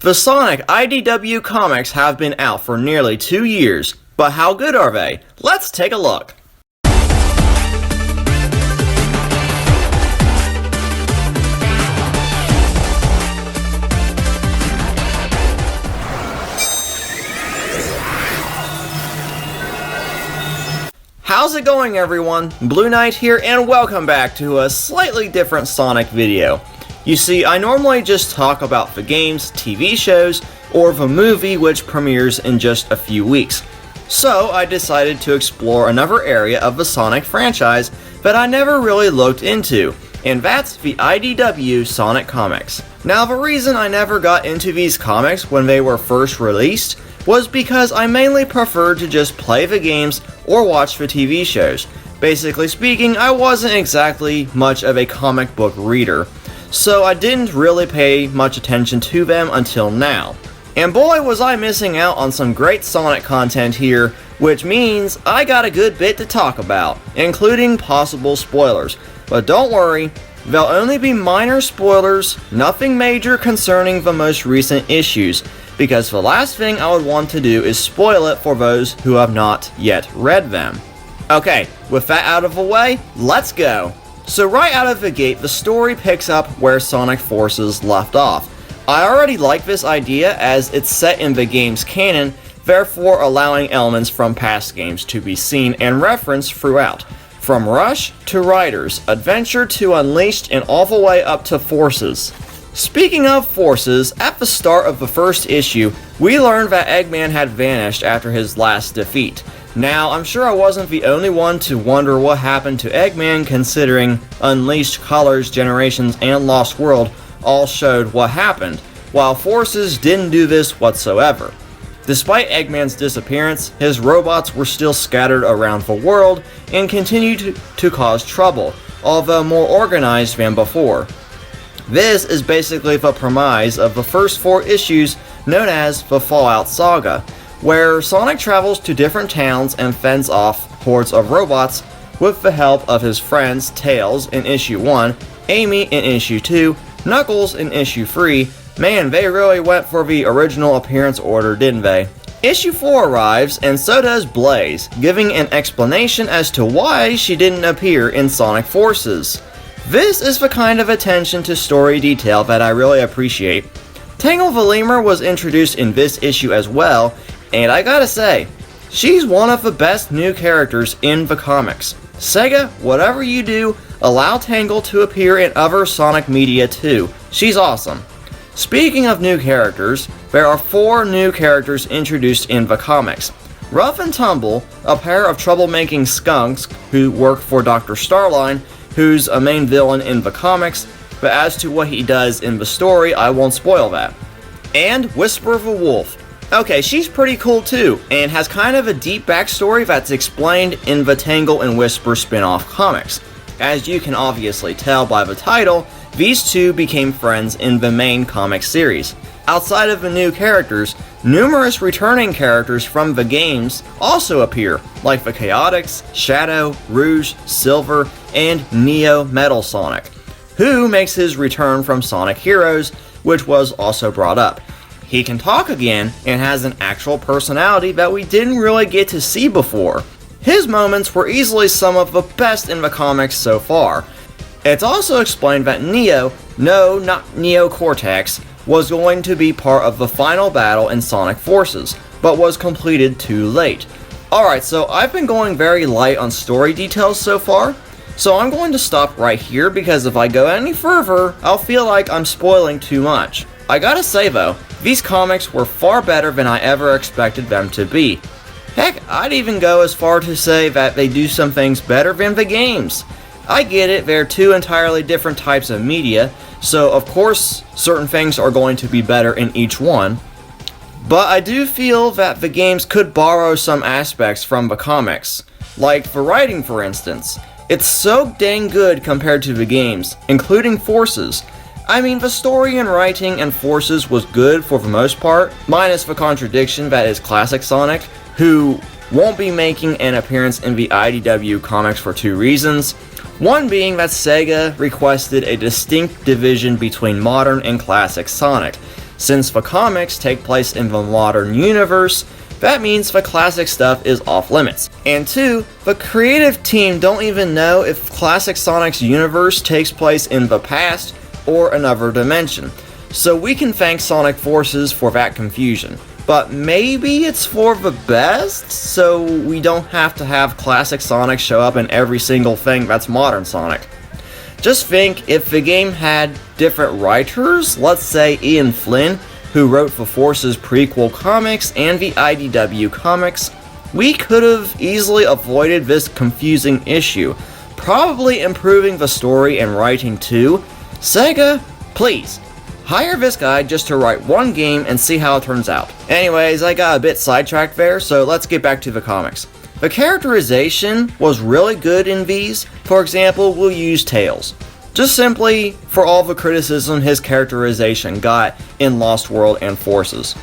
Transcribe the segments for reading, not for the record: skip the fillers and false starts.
The Sonic IDW Comics have been out for nearly 2 years, but how good are they? Let's take a look. How's it going, everyone? Blueknight here, and welcome back to a slightly different Sonic video. You see, I normally just talk about the games, TV shows, or the movie which premieres in just a few weeks. So I decided to explore another area of the Sonic franchise that I never really looked into, and that's the IDW Sonic comics. Now, the reason I never got into these comics when they were first released was because I mainly preferred to just play the games or watch the TV shows. Basically speaking, I wasn't exactly much of a comic book reader, so I didn't really pay much attention to them until now. And boy, was I missing out on some great Sonic content here, which means I got a good bit to talk about, including possible spoilers. But don't worry, there'll only be minor spoilers, nothing major concerning the most recent issues, because the last thing I would want to do is spoil it for those who have not yet read them. Okay, with that out of the way, let's go! So right out of the gate, the story picks up where Sonic Forces left off. I already like this idea as it's set in the game's canon, therefore allowing elements from past games to be seen and referenced throughout. From Rush to Riders, Adventure to Unleashed, and all the way up to Forces. Speaking of Forces, at the start of the first issue, we learned that Eggman had vanished after his last defeat. Now, I'm sure I wasn't the only one to wonder what happened to Eggman, considering Unleashed, Colors, Generations, and Lost World all showed what happened, while Forces didn't do this whatsoever. Despite Eggman's disappearance, his robots were still scattered around the world and continued to cause trouble, although more organized than before. This is basically the premise of the first 4 issues known as the Fallout Saga, where Sonic travels to different towns and fends off hordes of robots with the help of his friends Tails in issue 1, Amy in issue 2, Knuckles in issue 3. Man, they really went for the original appearance order, didn't they? Issue 4 arrives, and so does Blaze, giving an explanation as to why she didn't appear in Sonic Forces. This is the kind of attention to story detail that I really appreciate. Tangle the Lemur was introduced in this issue as well, and I gotta say, she's one of the best new characters in the comics. Sega, whatever you do, allow Tangle to appear in other Sonic media too. She's awesome. Speaking of new characters, there are 4 new characters introduced in the comics. Rough and Tumble, a pair of troublemaking skunks who work for Dr. Starline, who's a main villain in the comics, but as to what he does in the story, I won't spoil that. And Whisper the Wolf. Okay, she's pretty cool too, and has kind of a deep backstory that's explained in the Tangle and Whisper spin-off comics. As you can obviously tell by the title, these two became friends in the main comic series. Outside of the new characters, numerous returning characters from the games also appear, like the Chaotix, Shadow, Rouge, Silver, and Neo Metal Sonic, who makes his return from Sonic Heroes, which was also brought up. He can talk again and has an actual personality that we didn't really get to see before. His moments were easily some of the best in the comics so far. It's also explained that Neo, no, not Neo Cortex, was going to be part of the final battle in Sonic Forces, but was completed too late. Alright, so I've been going very light on story details so far, so I'm going to stop right here because if I go any further, I'll feel like I'm spoiling too much. I gotta say though, these comics were far better than I ever expected them to be. Heck, I'd even go as far to say that they do some things better than the games. I get it, they're 2 entirely different types of media, so of course certain things are going to be better in each one. But I do feel that the games could borrow some aspects from the comics. Like the writing, for instance. It's so dang good compared to the games, including Forces. I mean, the story and writing in Forces was good for the most part, minus the contradiction that is classic Sonic, who won't be making an appearance in the IDW comics for 2 reasons. One being that Sega requested a distinct division between modern and classic Sonic. Since the comics take place in the modern universe, that means the classic stuff is off limits. And 2, the creative team don't even know if classic Sonic's universe takes place in the past or another dimension. So we can thank Sonic Forces for that confusion. But maybe it's for the best, so we don't have to have classic Sonic show up in every single thing that's modern Sonic. Just think, if the game had different writers, let's say Ian Flynn, who wrote the Forces prequel comics and the IDW comics, we could have easily avoided this confusing issue, probably improving the story and writing too. Sega, please, hire this guy just to write one game and see how it turns out. Anyways, I got a bit sidetracked there, so let's get back to the comics. The characterization was really good in these. For example, we'll use Tails. Just simply for all the criticism his characterization got in Lost World and Forces.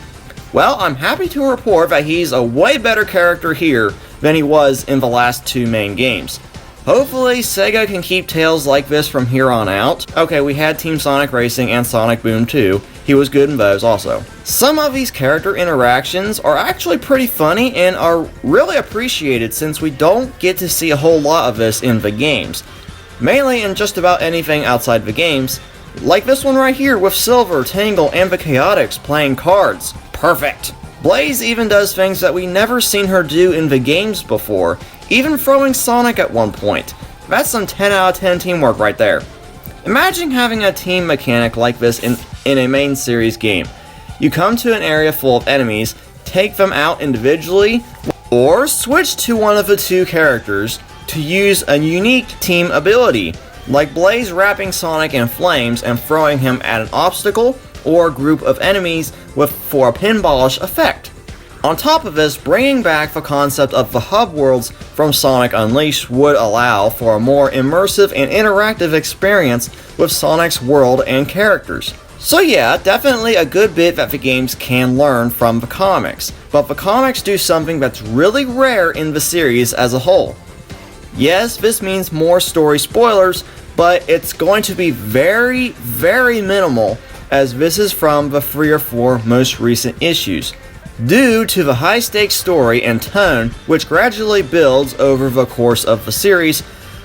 Well, I'm happy to report that he's a way better character here than he was in the last 2 main games. Hopefully, Sega can keep Tails like this from here on out. Okay, we had Team Sonic Racing and Sonic Boom 2. He was good in those also. Some of these character interactions are actually pretty funny and are really appreciated since we don't get to see a whole lot of this in the games. Mainly in just about anything outside the games. Like this one right here with Silver, Tangle, and the Chaotix playing cards. Perfect! Blaze even does things that we never seen her do in the games before, even throwing Sonic at one point. That's some 10 out of 10 teamwork right there. Imagine having a team mechanic like this in a main series game. You come to an area full of enemies, take them out individually, or switch to one of the 2 characters to use a unique team ability, like Blaze wrapping Sonic in flames and throwing him at an obstacle or a group of enemies for a pinballish effect. On top of this, bringing back the concept of the hub worlds from Sonic Unleashed would allow for a more immersive and interactive experience with Sonic's world and characters. So yeah, definitely a good bit that the games can learn from the comics, but the comics do something that's really rare in the series as a whole. Yes, this means more story spoilers, but it's going to be very, very minimal, as this is from the 3 or 4 most recent issues. Due to the high-stakes story and tone, which gradually builds over the course of the series,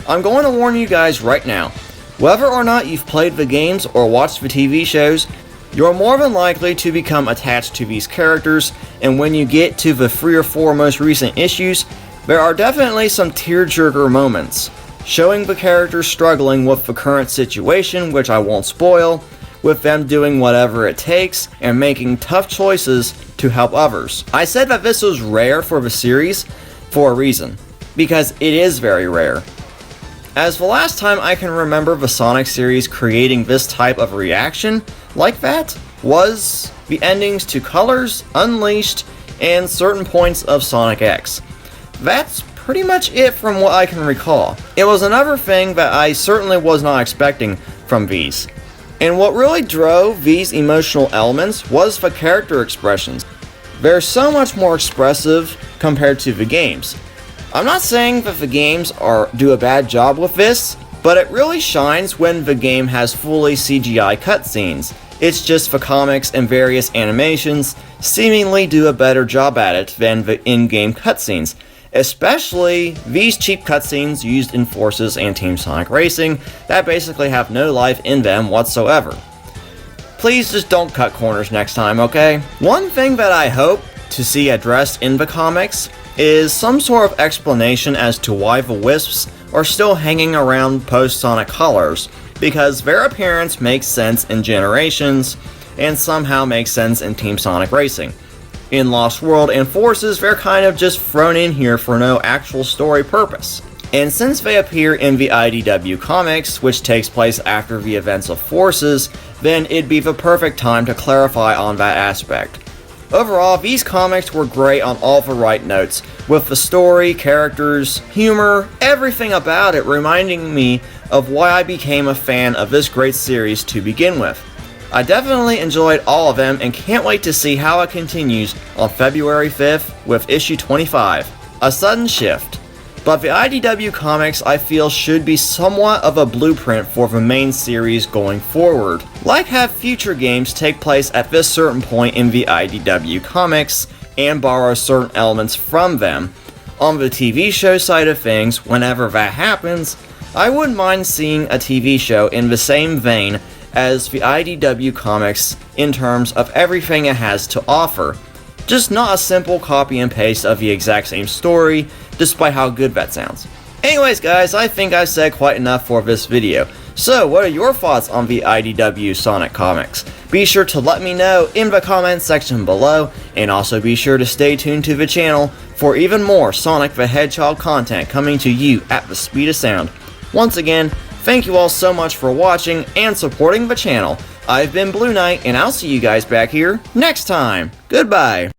I'm going to warn you guys right now. Whether or not you've played the games or watched the TV shows, you're more than likely to become attached to these characters, and when you get to the 3 or 4 most recent issues, there are definitely some tearjerker moments, showing the characters struggling with the current situation, which I won't spoil, with them doing whatever it takes and making tough choices to help others. I said that this was rare for the series for a reason, because it is very rare. As the last time I can remember the Sonic series creating this type of reaction like that was the endings to Colors, Unleashed, and certain points of Sonic X. That's pretty much it from what I can recall. It was another thing that I certainly was not expecting from these. And what really drove these emotional elements was the character expressions. They're so much more expressive compared to the games. I'm not saying that the games do a bad job with this, but it really shines when the game has fully CGI cutscenes. It's just the comics and various animations seemingly do a better job at it than the in-game cutscenes. Especially these cheap cutscenes used in Forces and Team Sonic Racing that basically have no life in them whatsoever. Please just don't cut corners next time, okay? One thing that I hope to see addressed in the comics is some sort of explanation as to why the Wisps are still hanging around post-Sonic Colors, because their appearance makes sense in Generations and somehow makes sense in Team Sonic Racing. In Lost World and Forces, they're kind of just thrown in here for no actual story purpose. And since they appear in the IDW Comics, which takes place after the events of Forces, then it'd be the perfect time to clarify on that aspect. Overall, these comics were great on all the right notes, with the story, characters, humor, everything about it reminding me of why I became a fan of this great series to begin with. I definitely enjoyed all of them and can't wait to see how it continues on February 5th with issue 25, A Sudden Shift. but the IDW Comics I feel should be somewhat of a blueprint for the main series going forward. Like have future games take place at this certain point in the IDW Comics and borrow certain elements from them. On the TV show side of things, whenever that happens, I wouldn't mind seeing a TV show in the same vein as the IDW Comics in terms of everything it has to offer. Just not a simple copy and paste of the exact same story, despite how good that sounds. Anyways guys, I think I've said quite enough for this video. So what are your thoughts on the IDW Sonic comics? Be sure to let me know in the comments section below, and also be sure to stay tuned to the channel for even more Sonic the Hedgehog content coming to you at the speed of sound. Once again, thank you all so much for watching and supporting the channel. I've been Blueknight, and I'll see you guys back here next time. Goodbye.